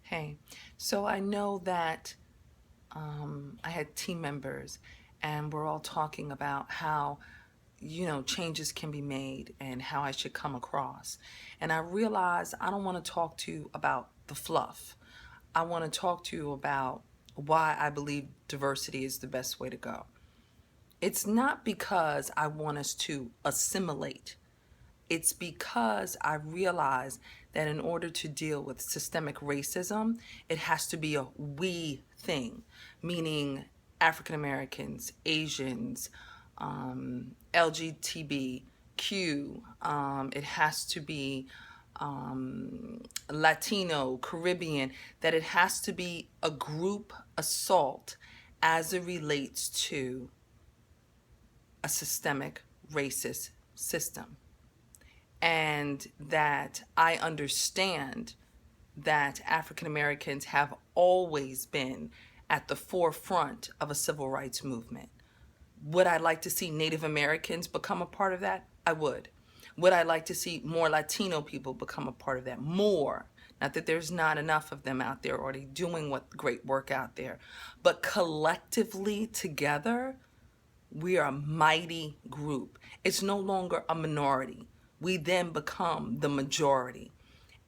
Hey, so I know that I had team members and we're all talking about how, changes can be made and how I should come across. And I realized I don't want to talk to you about the fluff. I want to talk to you about why I believe diversity is the best way to go. It's not because I want us to assimilate. It's because I realize that in order to deal with systemic racism, it has to be a we thing, meaning African Americans, Asians, LGBTQ. It has to be Latino, Caribbean, that it has to be a group assault as it relates to a systemic racist system. And that I understand that African Americans have always been at the forefront of a civil rights movement. Would I like to see Native Americans become a part of that? I would. Would I like to see more Latino people become a part of that? More. Not that there's not enough of them out there already doing what great work out there, but collectively together, we are a mighty group. It's no longer a minority. We then become the majority.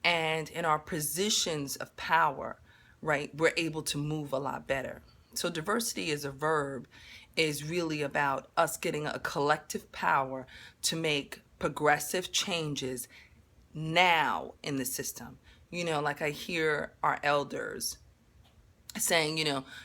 And in our positions of power, right, we're able to move a lot better. So diversity as a verb is really about us getting a collective power to make progressive changes now in the system. Like I hear our elders saying,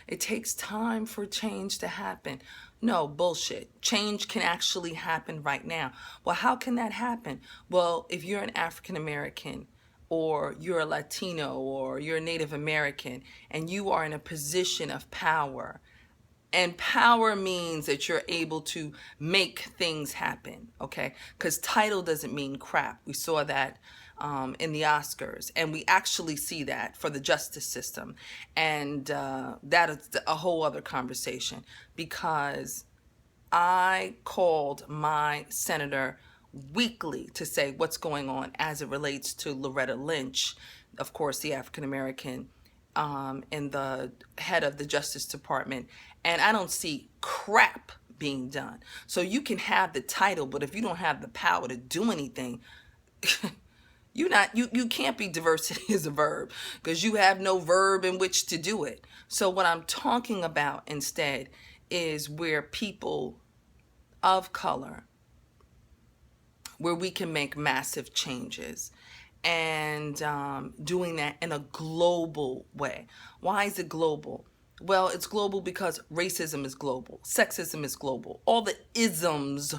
it takes time for change to happen. No, bullshit. Change can actually happen right now. Well, how can that happen? Well, if you're an African American or you're a Latino or you're a Native American and you are in a position of power, and power means that you're able to make things happen, okay? Because title doesn't mean crap. We saw that in the Oscars, and we actually see that for the justice system. And that is a whole other conversation, because I called my senator weekly to say what's going on as it relates to Loretta Lynch, of course, the African American, and the head of the Justice Department. And I don't see crap being done. So you can have the title, but if you don't have the power to do anything, you can't be diversity as a verb, because you have no verb in which to do it. So what I'm talking about instead is where people of color, where we can make massive changes, and doing that in a global way. Why is it global? Well, it's global because racism is global, sexism is global, all the isms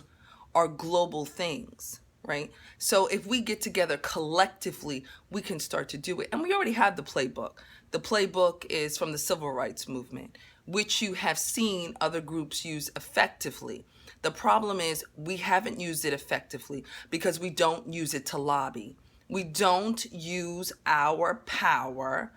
are global things, right? So if we get together collectively, we can start to do it. And we already have the playbook. The playbook is from the civil rights movement, which you have seen other groups use effectively. The problem is we haven't used it effectively because we don't use it to lobby. We don't use our power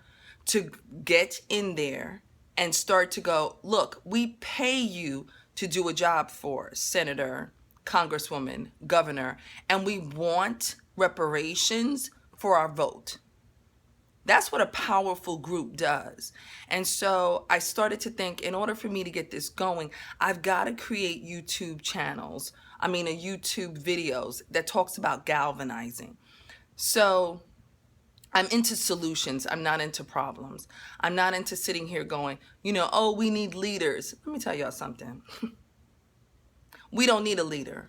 to get in there and start to go, look, we pay you to do a job for us, Senator, Congresswoman, Governor, and we want reparations for our vote. That's what a powerful group does. And so I started to think, in order for me to get this going, I've got to create YouTube channels. I mean, a YouTube videos that talks about galvanizing. So I'm into solutions. I'm not into problems. I'm not into sitting here going, oh, we need leaders. Let me tell y'all something. We don't need a leader.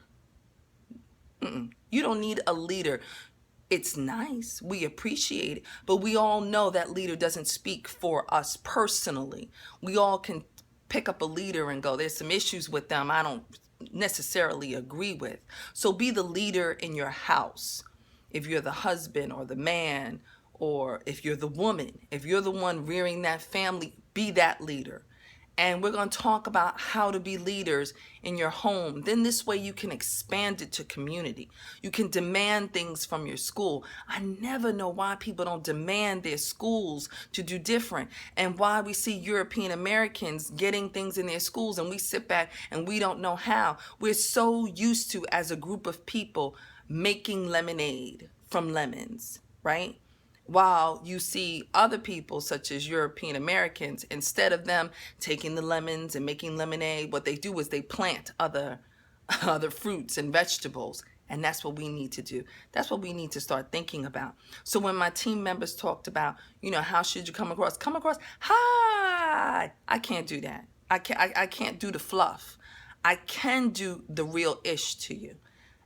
You don't need a leader. It's nice. We appreciate it. But we all know that leader doesn't speak for us personally. We all can pick up a leader and go, there's some issues with them I don't necessarily agree with. So be the leader in your house. If you're the husband or the man, or if you're the woman, if you're the one rearing that family, be that leader. And we're going to talk about how to be leaders in your home. Then this way you can expand it to community. You can demand things from your school. I never know why people don't demand their schools to do different, and why we see European Americans getting things in their schools and we sit back and we don't know how. We're so used to, as a group of people, making lemonade from lemons, right? While you see other people, such as European Americans, instead of them taking the lemons and making lemonade, what they do is they plant other other fruits and vegetables. And that's what we need to do. That's what we need to start thinking about. So when my team members talked about, how should you come across? Come across, hi. I can't do that. I can't do the fluff. I can do the real ish to you.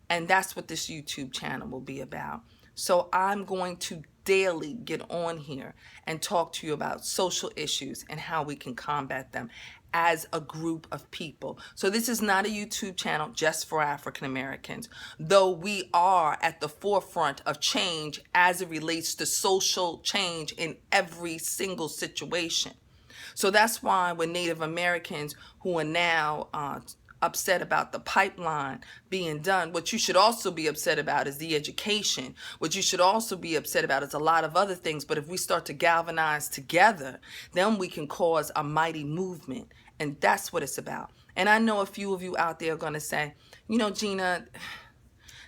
And that's what this YouTube channel will be about. So I'm going to daily get on here and talk to you about social issues and how we can combat them as a group of people. So this is not a YouTube channel just for African Americans, though we are at the forefront of change as it relates to social change in every single situation. So that's why when Native Americans who are now upset about the pipeline being done, what you should also be upset about is the education. What you should also be upset about is a lot of other things. But if we start to galvanize together, then we can cause a mighty movement. And that's what it's about. And I know a few of you out there are going to say, Gina,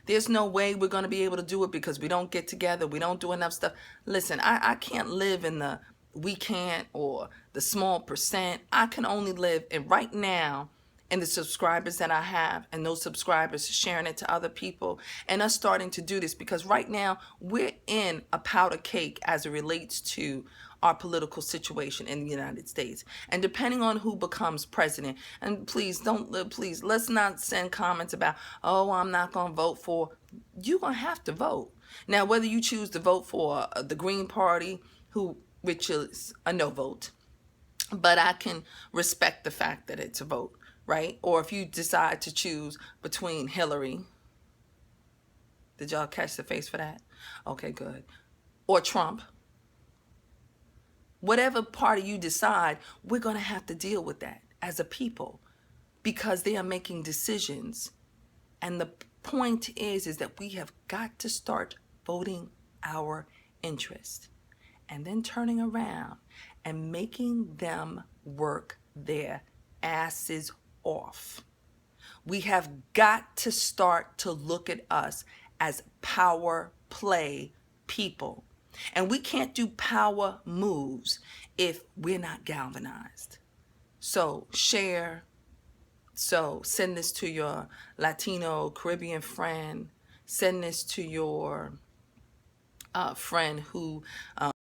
there's no way we're going to be able to do it because we don't get together. We don't do enough stuff. Listen, I can't live in the we can't or the small percent. I can only live in right now and the subscribers that I have, and those subscribers sharing it to other people, and us starting to do this, because right now we're in a powder cake as it relates to our political situation in the United States. And depending on who becomes president, and please let's not send comments about, oh, I'm not going to vote for. You're going to have to vote. Now, whether you choose to vote for the Green Party, which is a no vote, but I can respect the fact that it's a vote. Right? Or if you decide to choose between Hillary, did y'all catch the face for that? Okay, good. Or Trump. Whatever party you decide, we're going to have to deal with that as a people because they are making decisions. And the point is that we have got to start voting our interest and then turning around and making them work their asses off. We have got to start to look at us as power play people. And we can't do power moves if we're not galvanized. So share. So send this to your Latino Caribbean friend. Send this to your friend who